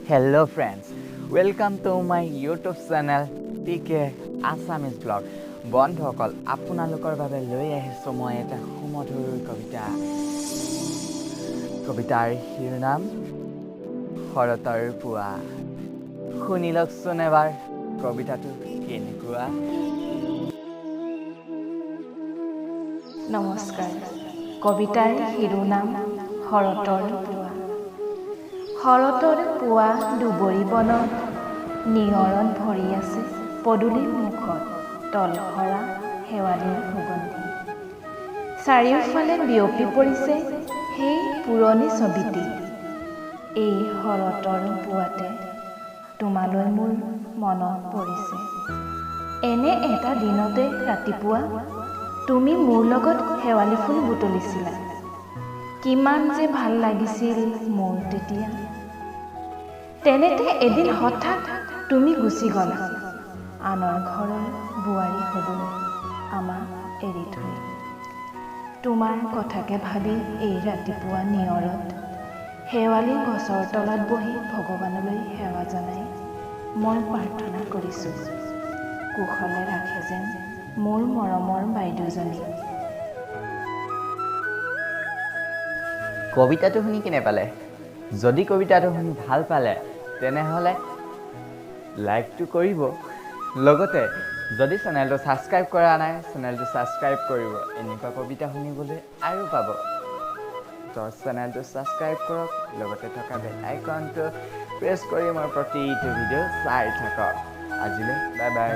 Hello friends, welcome to my YouTube channel P.K Assamese blog. বন্ধুসকল আপোনালোকৰ বাবে লৈ আহিছো মই এটা সুমধুৰ কবিতাৰ শিৰোনাম শৰতৰ পুৱা। শুনি লওকচোন এবাৰ কবিতাটো কেনেকুৱা। নমস্কাৰ। কবিতাৰ শিৰোনাম শৰতৰ পুৱা। শৰতৰ পুৱা দুবৰি বনত নিয়ৰত ভৰি আছে পদূলিৰ মুখত তলসৰা শেৱালিৰ সুগন্ধি। চাৰিওফালে বিয়পি পৰিছে সেই পুৰণি ছবিটি। এই শৰতৰ পুৱাতে তোমালৈ মোৰ মনত পৰিছে। এনে এটা দিনতে ৰাতিপুৱা তুমি মোৰ লগত শেৱালি ফুল বুটলিছিলা। কিমান যে ভাল লাগিছিল মোৰ তেতিয়া। তেনেতে এদিন হঠাৎ তুমি গুচি গলা আনৰ ঘৰৰ বোৱাৰী হ'বলৈ আমাক এৰি থৈ। তোমাৰ কথাকে ভাবি এই ৰাতিপুৱা নিয়ৰত শেৱালি গছৰ তলত বহি ভগৱানলৈ সেৱা জনাই মই প্ৰাৰ্থনা কৰিছোঁ, কুশলে ৰাখে যেন মোৰ মৰমৰ বাইদেউজনী। কবিতাটো শুনি কেনে পালে? যদি কবিতাটো শুনি ভাল পালে তেনেহ'লে লাইকটো কৰিব। লগতে যদি চেনেলটো ছাবস্ক্ৰাইব কৰা নাই চেনেলটো ছাবস্ক্ৰাইব কৰিব। এনেকুৱা কবিতা শুনিবলৈ আৰু পাব। তো চেনেলটো ছাবস্ক্ৰাইব কৰক, লগতে থকা বেল আইকনটো প্ৰেছ কৰি মোৰ প্ৰতিটো ভিডিঅ' চাই থাকক। আজিলৈ বাই বাই।